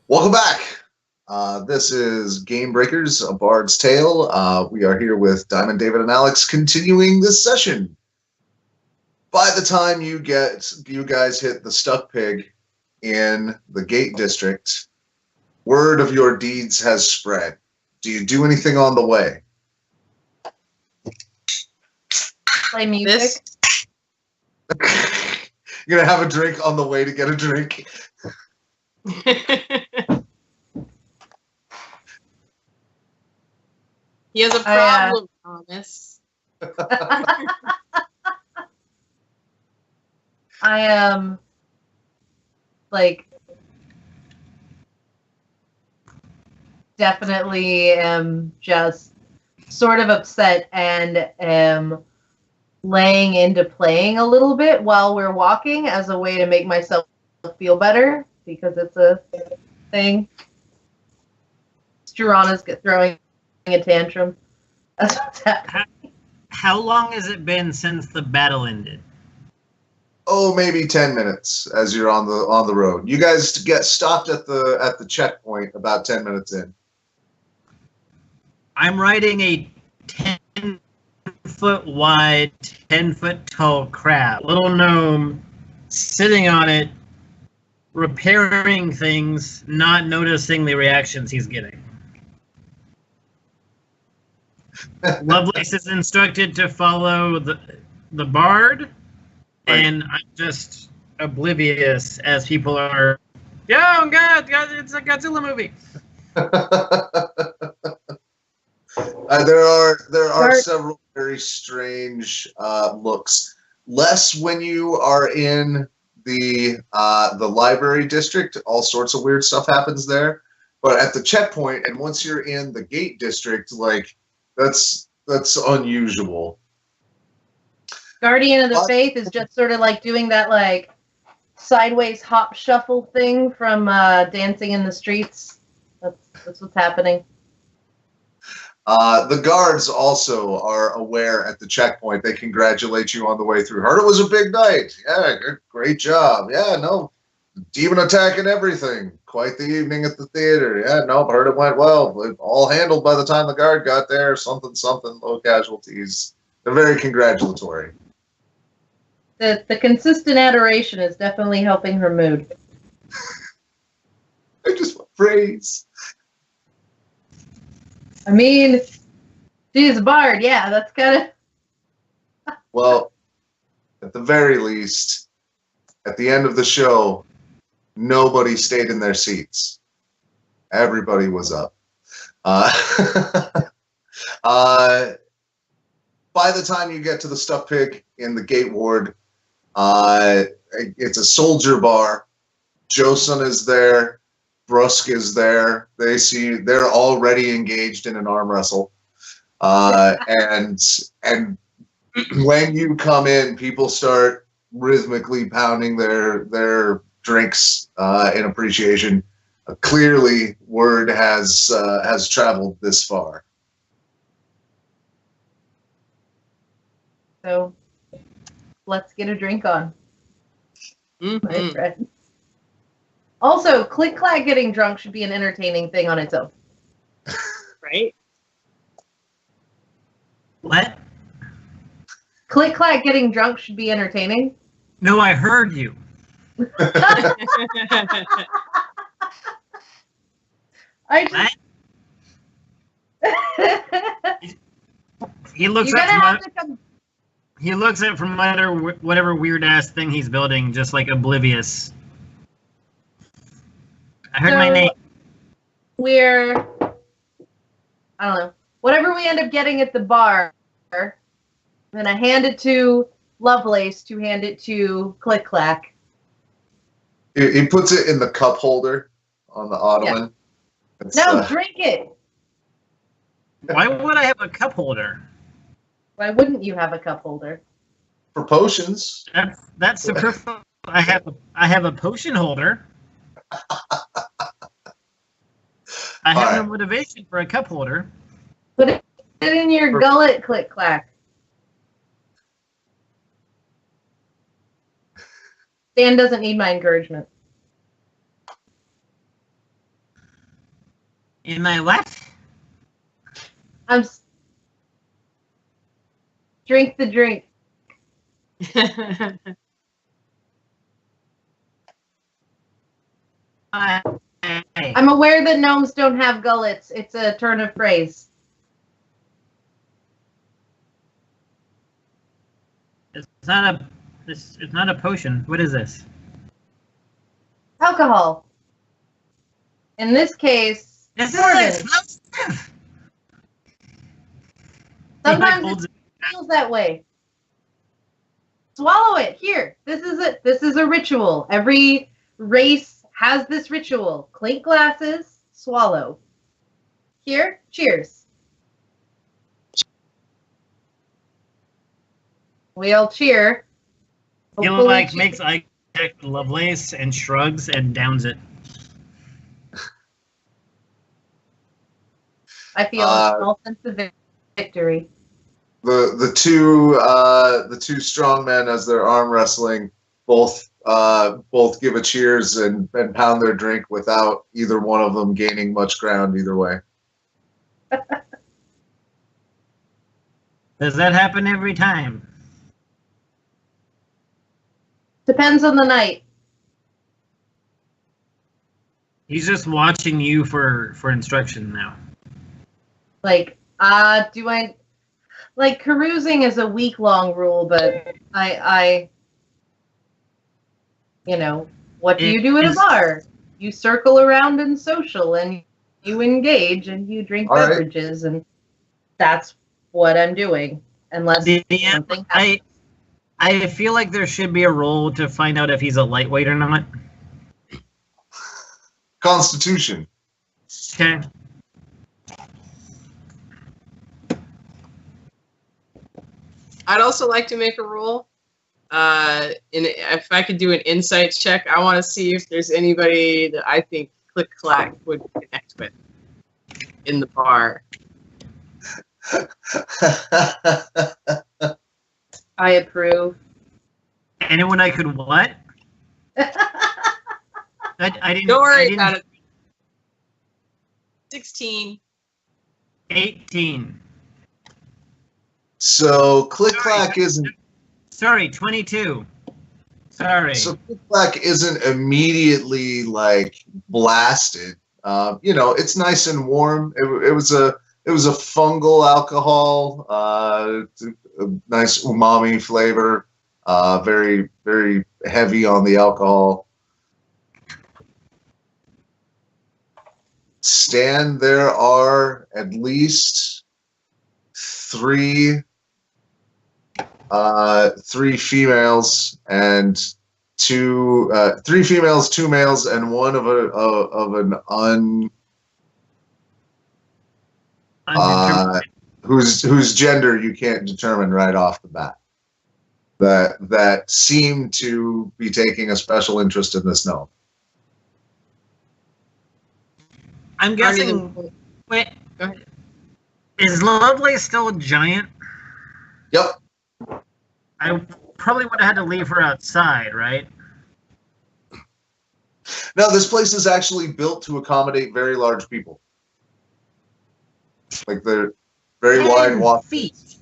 Welcome back. This is GameBreakers, A Bard's Tale. We are here with Diamond, David, and Alex continuing this session. By the time you guys hit the Stuck Pig in the Gate District, word of your deeds has spread. Do you do anything on the way? Play music. You're going to have a drink on the way to get a drink? He has a problem, Thomas. I am definitely am just sort of upset and am laying into playing a little bit while we're walking as a way to make myself feel better because it's a thing. Struana's throwing a tantrum. That's what's happening. How long has it been since the battle ended? Oh, maybe 10 minutes as you're on the road. You guys get stopped at the checkpoint about 10 minutes in. I'm riding a 10-foot wide, 10-foot tall crab. Little gnome sitting on it, repairing things, not noticing the reactions he's getting. Lovelace is instructed to follow the bard, and I'm just oblivious as people are, oh God, it's a Godzilla movie. There are several very strange looks. Less when you are in the library district. All sorts of weird stuff happens there. But at the checkpoint, and once you're in the gate district, that's unusual. Guardian of the Faith is just sort of like doing that sideways hop shuffle thing from Dancing in the Streets. That's what's happening. The guards also are aware at the checkpoint. They congratulate you on the way through. Heard it was a big night. Yeah, great job. Yeah, no, demon attack and everything. Quite the evening at the theater. Yeah, no, heard it went well. All handled by the time the guard got there. Something, low casualties. They're very congratulatory. The consistent adoration is definitely helping her mood. I just want praise. I mean, she's a bard. Yeah, that's kind of... Well, at the very least, at the end of the show, nobody stayed in their seats. Everybody was up. By the time you get to the Stuck Pig in the Gate Ward, it's a soldier bar. Josun is there. Brusk is there. They're already engaged in an arm wrestle. And when you come in, people start rhythmically pounding their drinks in appreciation. Clearly, word has traveled this far. So, let's get a drink on, my friend. Also, CliqClaq getting drunk should be an entertaining thing on its own. Right? What? CliqClaq getting drunk should be entertaining. No, I heard you. I just... He looks He looks at from under whatever weird ass thing he's building, just oblivious. I heard my name. I don't know. Whatever we end up getting at the bar, then I hand it to Lovelace to hand it to CliqClaq. He puts it in the cup holder on the ottoman. Yeah. No, drink it. Why would I have a cup holder? Why wouldn't you have a cup holder? For potions. That's the perfect. I have a potion holder. I have no motivation for a cup holder. Put it in your gullet, CliqClaq. Dan doesn't need my encouragement. In my what? Drink the drink. I'm aware that gnomes don't have gullets. It's a turn of phrase. It's not a potion. What is this? Alcohol. In this case, This is Dwarven. explosive. Sometimes it feels that way. Swallow it. Here. This is it. This is a ritual. Every race has this ritual. Clink glasses, swallow. Here, cheers. We all cheer. Gil like makes eye contact with Lovelace and shrugs and downs it. I feel a small sense of victory. The two strong men, as they're arm wrestling, both give a cheers and pound their drink without either one of them gaining much ground either way. Does that happen every time? Depends on the night. He's just watching you for instruction now. Like, like carousing is a week-long rule, but I you know, what do you do at a bar? You circle around and social, and you engage, and you drink beverages, and that's what I'm doing. Unless something happens. I feel like there should be a roll to find out if he's a lightweight or not. Constitution. Okay. I'd also like to make a roll. If I could do an insight check, I want to see if there's anybody that I think CliqClaq would connect with in the bar. I approve. Anyone I could what? I didn't. Don't worry about it. 16. 18. So CliqClaq isn't. Sorry, 22. Sorry. So CliqClaq isn't immediately like blasted. You know, it's nice and warm. It was a fungal alcohol. A nice umami flavor. Very, very heavy on the alcohol. Stan, there are at least three females and three females, 2 males, and one of an whose gender you can't determine right off the bat. That seem to be taking a special interest in this gnome. I'm guessing. Wait. Go ahead. Is Lovelace still a giant? Yep. I probably would have had to leave her outside, right? No, this place is actually built to accommodate very large people. Like they're very wide walk feet.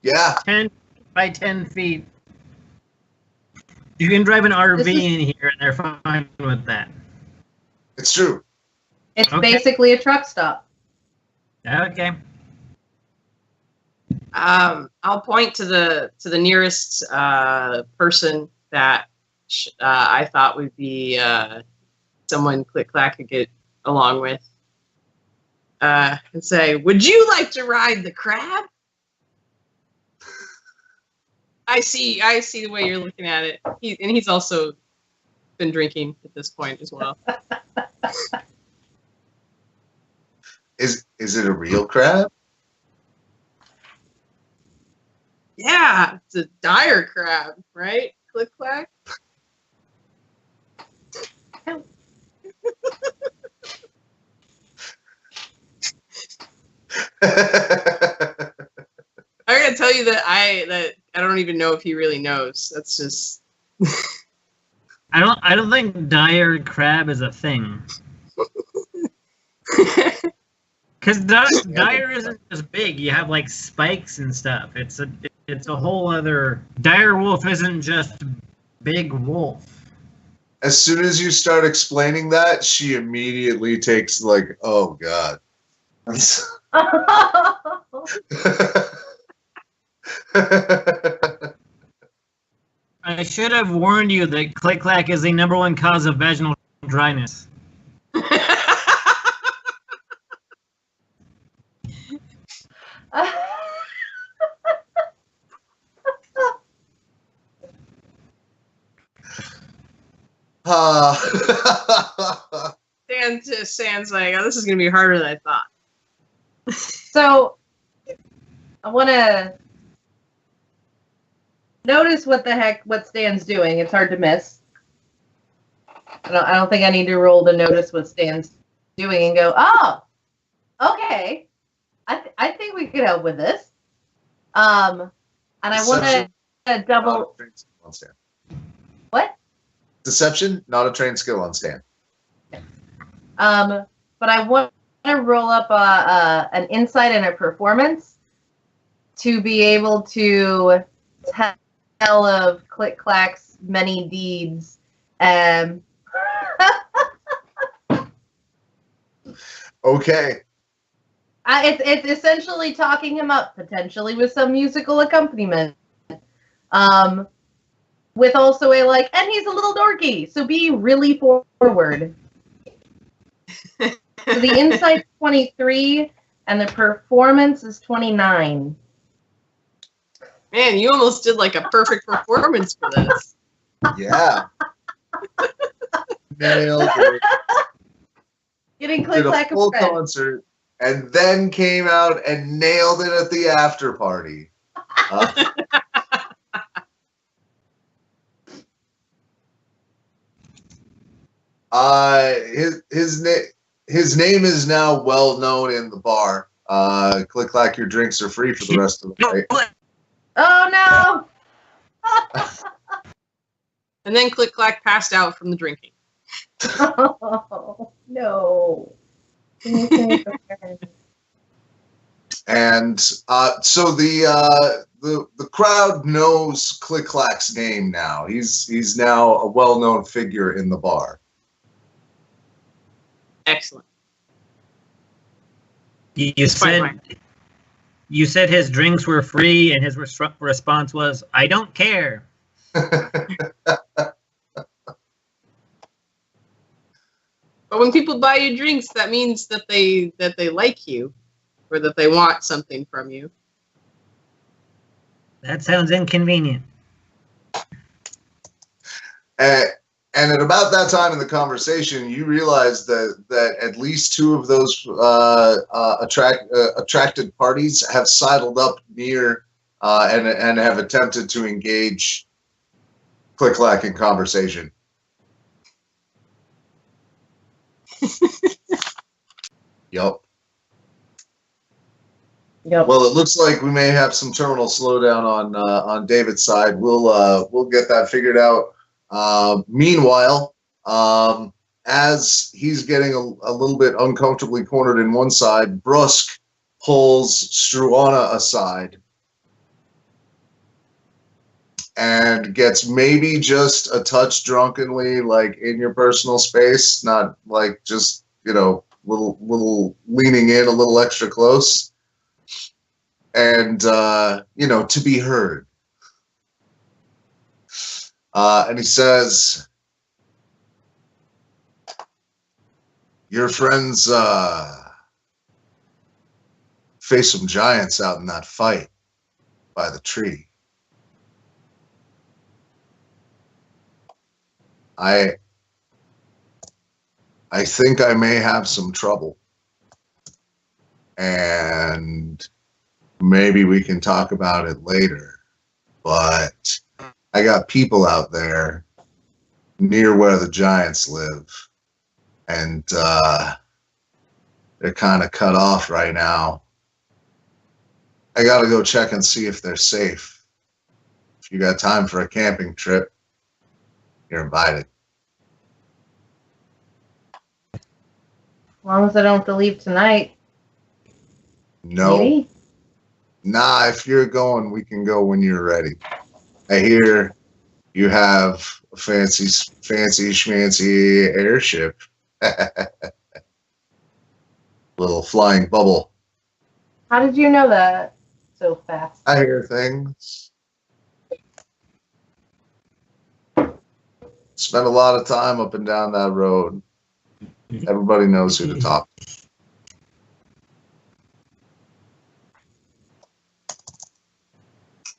Yeah. 10 by 10 feet. You can drive an RV in here and they're fine with that. It's true. It's basically a truck stop. Okay. I'll point to the nearest person that I thought would be someone CliqClaq could get along with, and say, "Would you like to ride the crab?" I see the way you're looking at it. He's also been drinking at this point as well. Is it a real crab? Yeah, it's a dire crab, right? CliqClaq. I gotta tell you that I don't even know if he really knows. That's just. I don't think dire crab is a thing. Because dire isn't just big. You have like spikes and stuff. It's a whole other. Dire wolf isn't just big wolf. As soon as you start explaining that, she immediately takes like, oh god. I should have warned you that CliqClaq is the #1 cause of vaginal dryness. Stan's like, oh, this is going to be harder than I thought. So, I want to notice what Stan's doing. It's hard to miss. I don't think I need to roll to notice what Stan's doing and go, oh, okay. I think we could help with this. And I want to double. What? Deception, not a trained skill on Stan. But I want to roll up an insight and a performance to be able to tell of CliqClaq's many deeds. Okay. It's essentially talking him up, potentially with some musical accompaniment. With also a like, and he's a little dorky, so be really forward. So the insight's 23, and the performance is 29. Man, you almost did like a perfect performance for this. Yeah. Nailed it. Getting Did a CliqClaq full a friend. concert and then came out and nailed it at the after party. His name is now well known in the bar. CliqClaq, your drinks are free for the rest of the night. Oh no! And then CliqClaq passed out from the drinking. Oh no! And so the crowd knows CliqClaq's name now. He's now a well-known figure in the bar. Excellent. You said his drinks were free, and his response was, "I don't care." But when people buy you drinks, that means that they like you, or that they want something from you. That sounds inconvenient. And at about that time in the conversation, you realize that at least two of those attracted parties have sidled up near and have attempted to engage CliqClaq in conversation. Yep. Yep. Well, it looks like we may have some terminal slowdown on David's side. We'll get that figured out. Meanwhile, as he's getting a little bit uncomfortably cornered in one side, Brusque pulls Struana aside and gets maybe just a touch drunkenly, like in your personal space, not like just, little leaning in a little extra close. And, to be heard. And he says, your friends face some giants out in that fight by the tree. I think I may have some trouble. And maybe we can talk about it later. But I got people out there near where the giants live. And they're kind of cut off right now. I got to go check and see if they're safe. If you got time for a camping trip, you're invited. long as I don't have to leave tonight. No. Maybe? Nah, if you're going, we can go when you're ready. I hear you have a fancy schmancy airship. Little flying bubble. How did you know that so fast? I hear things. Spend a lot of time up and down that road. Everybody knows who to talk to.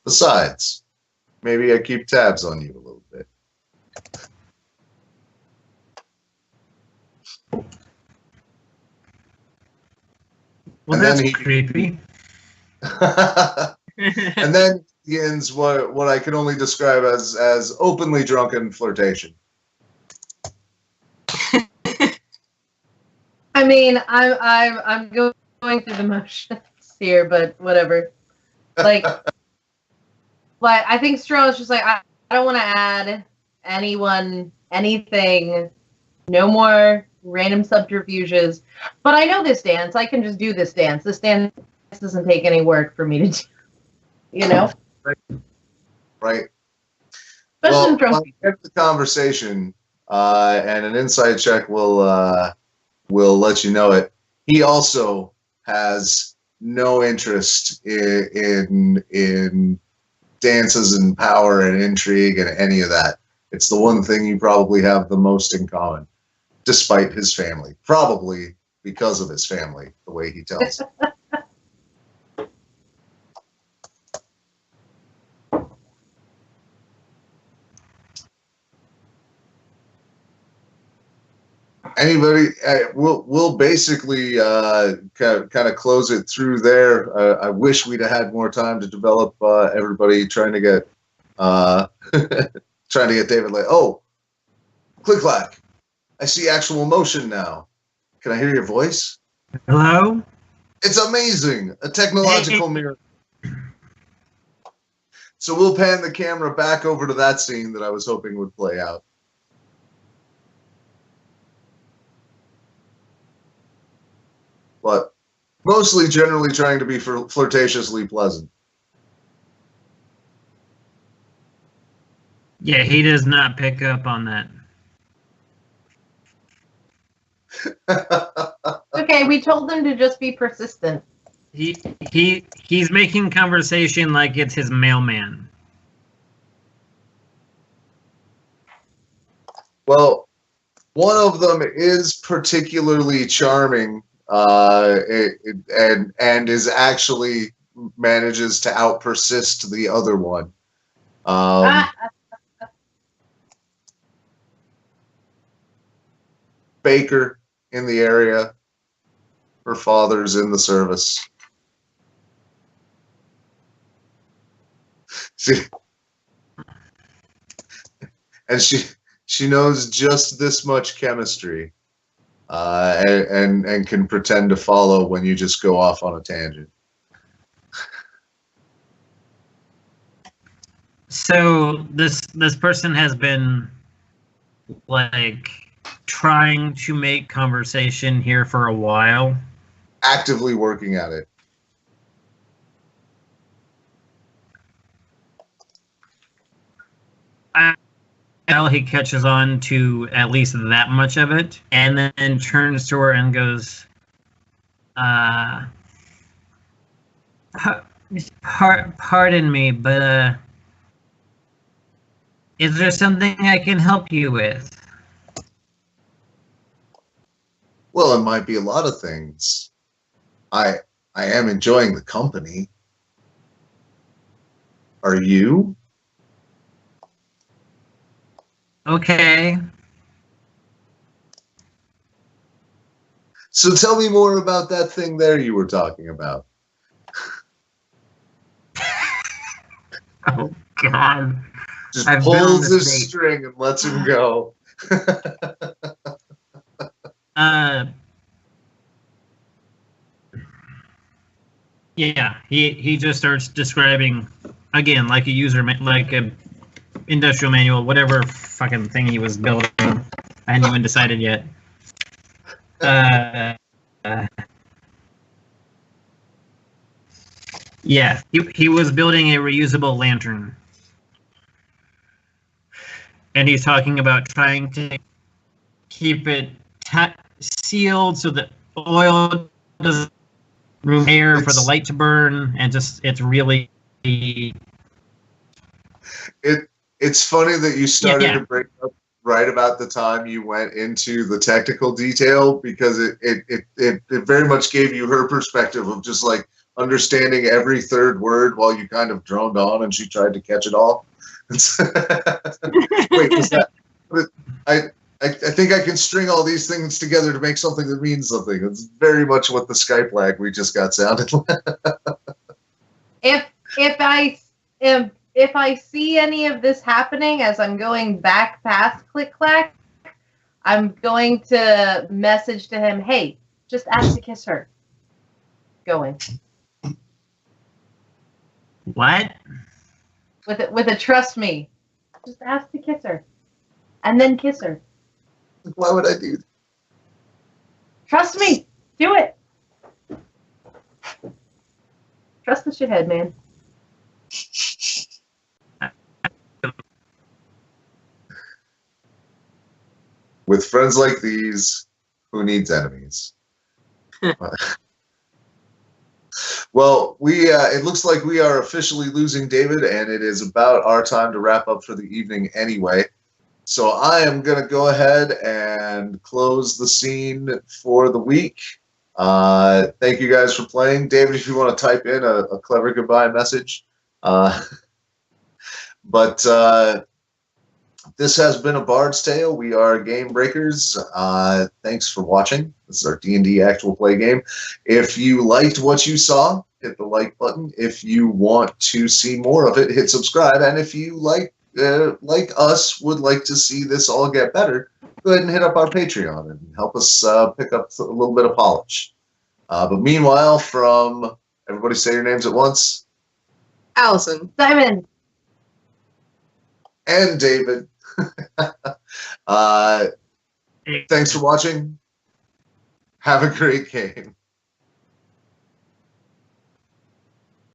Besides, maybe I keep tabs on you a little bit. Well, And that's then he- creepy. And then begins what I can only describe as openly drunken flirtation. I mean, I'm going through the motions here, but whatever. Like, I think Struana's just like, I don't want to add anyone, anything, no more random subterfuges. But I know this dance. I can just do this dance. This dance doesn't take any work for me to do. You know? Right. Especially in Well, drunk I'll get the conversation, and an insight check will let you know it. He also has no interest in dances and power and intrigue and any of that. It's the one thing you probably have the most in common, despite his family. Probably because of his family, the way he tells. Anybody? We'll basically kind of close it through there. I wish we'd have had more time to develop everybody trying to get David like, oh, CliqClaq, I see actual motion now. Can I hear your voice? Hello? It's amazing, a technological miracle. So we'll pan the camera back over to that scene that I was hoping would play out. But mostly generally trying to be flirtatiously pleasant. Yeah, he does not pick up on that. Okay, we told them to just be persistent. He's making conversation like it's his mailman. Well, one of them is particularly charming, and is actually manages to out-persist the other one. Baker in the area. Her father's in the service. And she knows just this much chemistry, and can pretend to follow when you just go off on a tangent. So this person has been like trying to make conversation here for a while. Actively working at it. Now he catches on to at least that much of it, and then turns to her and goes, pardon me, but is there something I can help you with? Well, it might be a lot of things. I am enjoying the company. Are you? Okay. So tell me more about that thing there you were talking about. Oh, God. Just I've been on pulls this his date. string and lets him go. Yeah, he just starts describing, again, like a like a industrial manual, whatever fucking thing he was building. I hadn't even decided yet. Yeah, he was building a reusable lantern. And he's talking about trying to keep it sealed so that oil doesn't room air for the light to burn, and just it's really It's funny that you started to break up right about the time you went into the technical detail, because it very much gave you her perspective of just like understanding every third word while you kind of droned on and she tried to catch it all. Wait, was that? I think I can string all these things together to make something that means something. It's very much what the Skype lag we just got sounded like. If I see any of this happening as I'm going back past CliqClaq, I'm going to message to him, hey, just ask to kiss her. Going. What? With a trust me. Just ask to kiss her. And then kiss her. Why would I do that? Trust me. Do it. Trust the shithead, man. With friends like these, who needs enemies? Well, it looks like we are officially losing David, and it is about our time to wrap up for the evening anyway. So I am going to go ahead and close the scene for the week. Thank you guys for playing. David, if you want to type in a clever goodbye message. But this has been a Bard's Tale. We are GameBreakers. Thanks for watching. This is our D&D actual play game. If you liked what you saw, hit the like button. If you want to see more of it, hit subscribe. And if you like us, would like to see this all get better, go ahead and hit up our Patreon and help us pick up a little bit of polish. But meanwhile, from everybody say your names at once. Allison. Simon. And David. Thanks for watching. Have a great game.